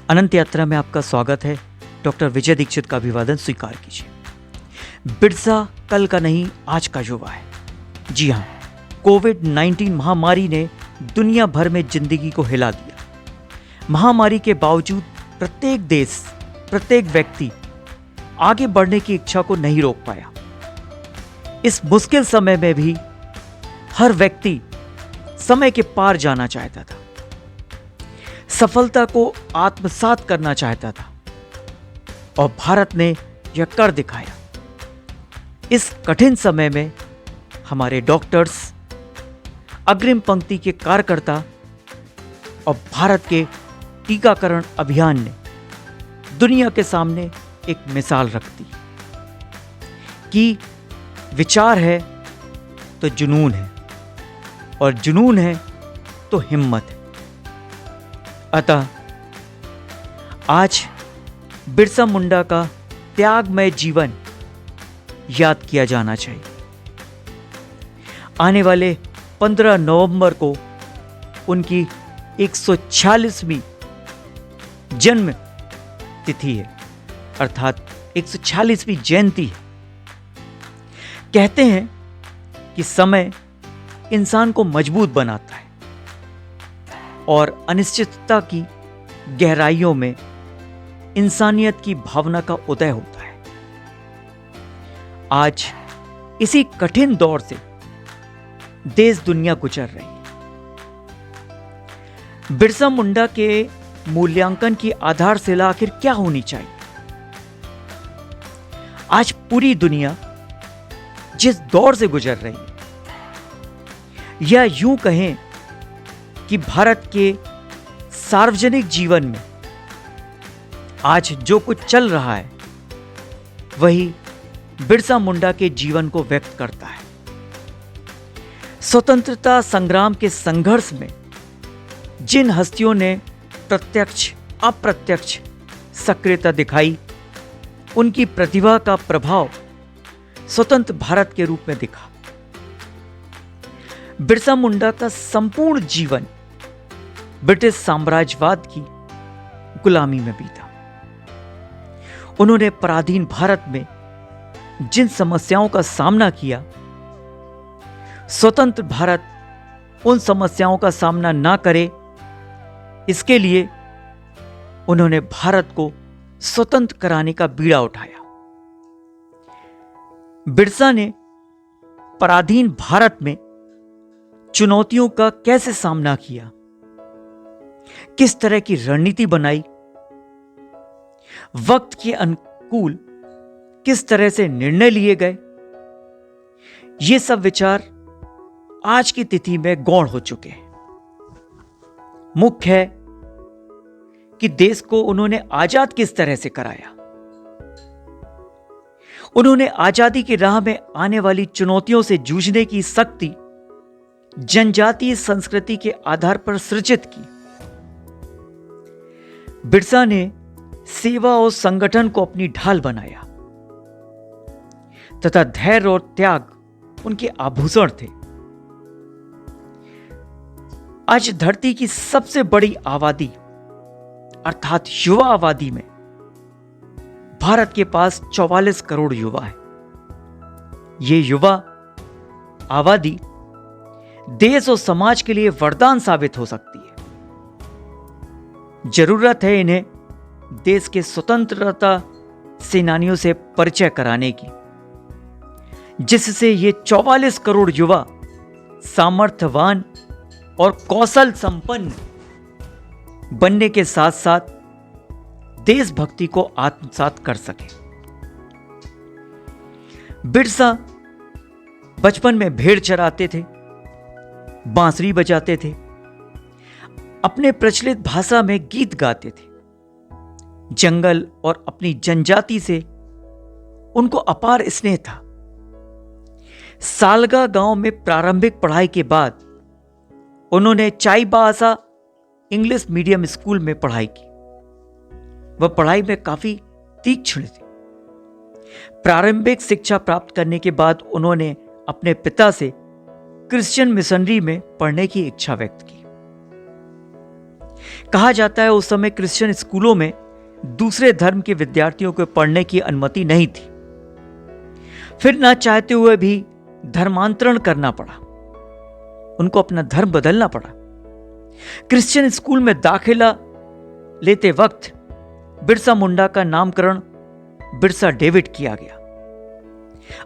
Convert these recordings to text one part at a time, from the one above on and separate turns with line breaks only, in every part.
अनंत यात्रा में आपका स्वागत है। डॉक्टर विजय दीक्षित का अभिवादन स्वीकार कीजिए। बिरसा कल का नहीं, आज का युवा है। जी हाँ, कोविड-19 महामारी ने दुनिया भर में जिंदगी को हिला दिया। महामारी के बावजूद प्रत्येक देश, प्रत्येक व्यक्ति आगे बढ़ने की इच्छा को नहीं रोक पाया। इस मुश्किल समय में भी हर व्यक्ति समय के पार जाना चाहता था, सफलता को आत्मसात करना चाहता था और भारत ने यह कर दिखाया। इस कठिन समय में हमारे डॉक्टर्स, अग्रिम पंक्ति के कार्यकर्ता और भारत के टीकाकरण अभियान ने दुनिया के सामने एक मिसाल रख दी कि विचार है तो जुनून है और जुनून है तो हिम्मत है। अतः आज बिरसा मुंडा का त्यागमय जीवन याद किया जाना चाहिए। आने वाले 15 नवंबर को उनकी 146वीं जन्म तिथि है, अर्थात 146वीं जयंती है। कहते हैं कि समय इंसान को मजबूत बनाता है और अनिश्चितता की गहराइयों में इंसानियत की भावना का उदय होता है। आज इसी कठिन दौर से देश दुनिया गुजर रही है। बिरसा मुंडा के मूल्यांकन की आधारशिला आखिर क्या होनी चाहिए? आज पूरी दुनिया जिस दौर से गुजर रही है, या यूं कहें कि भारत के सार्वजनिक जीवन में आज जो कुछ चल रहा है वही बिरसा मुंडा के जीवन को व्यक्त करता है। स्वतंत्रता संग्राम के संघर्ष में जिन हस्तियों ने प्रत्यक्ष अप्रत्यक्ष सक्रियता दिखाई, उनकी प्रतिभा का प्रभाव स्वतंत्र भारत के रूप में दिखा। बिरसा मुंडा का संपूर्ण जीवन ब्रिटिश साम्राज्यवाद की गुलामी में बीता। उन्होंने पराधीन भारत में जिन समस्याओं का सामना किया, स्वतंत्र भारत उन समस्याओं का सामना ना करे, इसके लिए उन्होंने भारत को स्वतंत्र कराने का बीड़ा उठाया। बिरसा ने पराधीन भारत में चुनौतियों का कैसे सामना किया, किस तरह की रणनीति बनाई, वक्त के अनुकूल किस तरह से निर्णय लिए गए, ये सब विचार आज की तिथि में गौण हो चुके हैं। मुख्य है कि देश को उन्होंने आजाद किस तरह से कराया। उन्होंने आजादी की राह में आने वाली चुनौतियों से जूझने की शक्ति जनजातीय संस्कृति के आधार पर सृजित की। बिरसा ने सेवा और संगठन को अपनी ढाल बनाया तथा धैर्य और त्याग उनके आभूषण थे। आज धरती की सबसे बड़ी आबादी अर्थात युवा आबादी में भारत के पास 44 करोड़ युवा है। ये युवा आबादी देश और समाज के लिए वरदान साबित हो सकती है। जरूरत है इन्हें देश के स्वतंत्रता सेनानियों से परिचय कराने की, जिससे ये 44 करोड़ युवा सामर्थ्यवान और कौशल संपन्न बनने के साथ साथ देशभक्ति को आत्मसात कर सके। बिरसा बचपन में भेड़ चराते थे, बांसुरी बजाते थे, अपने प्रचलित भाषा में गीत गाते थे। जंगल और अपनी जनजाति से उनको अपार स्नेह था। सालगा गांव में प्रारंभिक पढ़ाई के बाद उन्होंने चाईबासा इंग्लिश मीडियम स्कूल में पढ़ाई की। वह पढ़ाई में काफी तीक्ष्ण थे। प्रारंभिक शिक्षा प्राप्त करने के बाद उन्होंने अपने पिता से क्रिश्चियन मिशनरी में पढ़ने की इच्छा व्यक्त की। कहा जाता है उस समय क्रिश्चियन स्कूलों में दूसरे धर्म के विद्यार्थियों को पढ़ने की अनुमति नहीं थी। फिर ना चाहते हुए भी धर्मांतरण करना पड़ा, उनको अपना धर्म बदलना पड़ा। क्रिश्चियन स्कूल में दाखिला लेते वक्त बिरसा मुंडा का नामकरण बिरसा डेविड किया गया।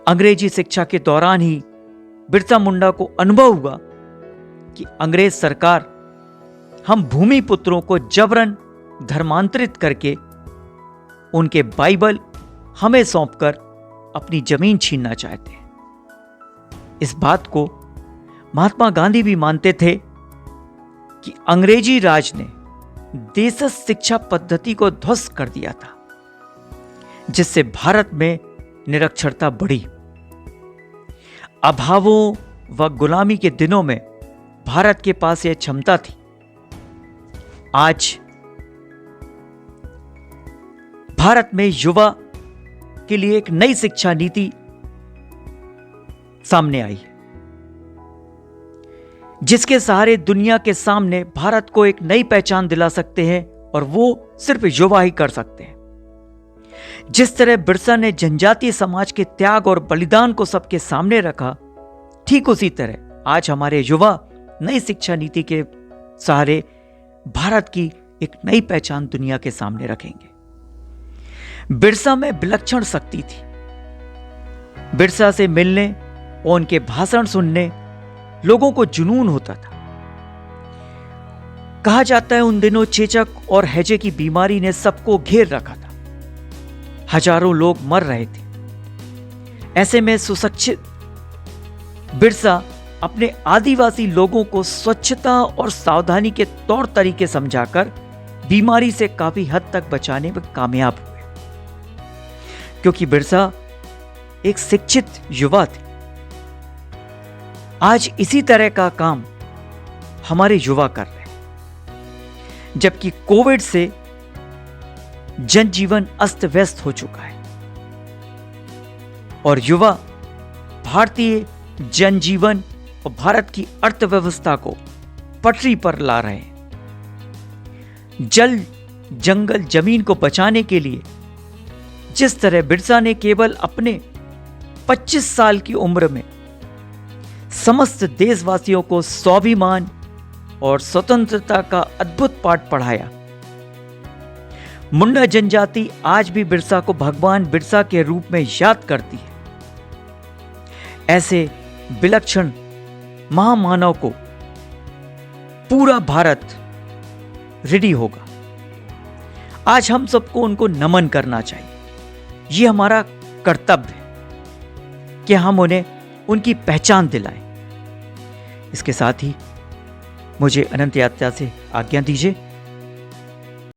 अंग्रेजी शिक्षा के दौरान ही बिरसा मुंडा को अनुभव हुआ कि अंग्रेज सरकार हम भूमि पुत्रों को जबरन धर्मांतरित करके उनके बाइबल हमें सौंपकर अपनी जमीन छीनना चाहते हैं। इस बात को महात्मा गांधी भी मानते थे कि अंग्रेजी राज ने देशज शिक्षा पद्धति को ध्वस्त कर दिया था, जिससे भारत में निरक्षरता बढ़ी। अभावों व गुलामी के दिनों में भारत के पास यह क्षमता थी। आज भारत में युवा के लिए एक नई शिक्षा नीति सामने आई है, जिसके सहारे दुनिया के सामने भारत को एक नई पहचान दिला सकते हैं, और वो सिर्फ युवा ही कर सकते हैं। जिस तरह बिरसा ने जनजातीय समाज के त्याग और बलिदान को सबके सामने रखा, ठीक उसी तरह आज हमारे युवा नई शिक्षा नीति के सहारे भारत की एक नई पहचान दुनिया के सामने रखेंगे। बिरसा में विलक्षण शक्ति थी। बिरसा से मिलने और उनके भाषण सुनने लोगों को जुनून होता था। कहा जाता है उन दिनों चेचक और हैजे की बीमारी ने सबको घेर रखा था। हजारों लोग मर रहे थे। ऐसे में सुशिक्षित बिरसा अपने आदिवासी लोगों को स्वच्छता और सावधानी के तौर तरीके समझाकर बीमारी से काफी हद तक बचाने में कामयाब हुए, क्योंकि बिरसा एक शिक्षित युवा थे। आज इसी तरह का काम हमारे युवा कर रहे हैं, जबकि कोविड से जनजीवन अस्त व्यस्त हो चुका है और युवा भारतीय जनजीवन और भारत की अर्थव्यवस्था को पटरी पर ला रहे हैं। जल, जंगल, जमीन को बचाने के लिए जिस तरह बिरसा ने केवल अपने 25 साल की उम्र में समस्त देशवासियों को स्वाभिमान और स्वतंत्रता का अद्भुत पाठ पढ़ाया, मुंडा जनजाति आज भी बिरसा को भगवान बिरसा के रूप में याद करती है। ऐसे विलक्षण महामानव को पूरा भारत रेडी होगा। आज हम सबको उनको नमन करना चाहिए। यह हमारा कर्तव्य है कि हम उन्हें उनकी पहचान दिलाएं। इसके साथ ही मुझे अनंत यात्रा से आज्ञा दीजिए।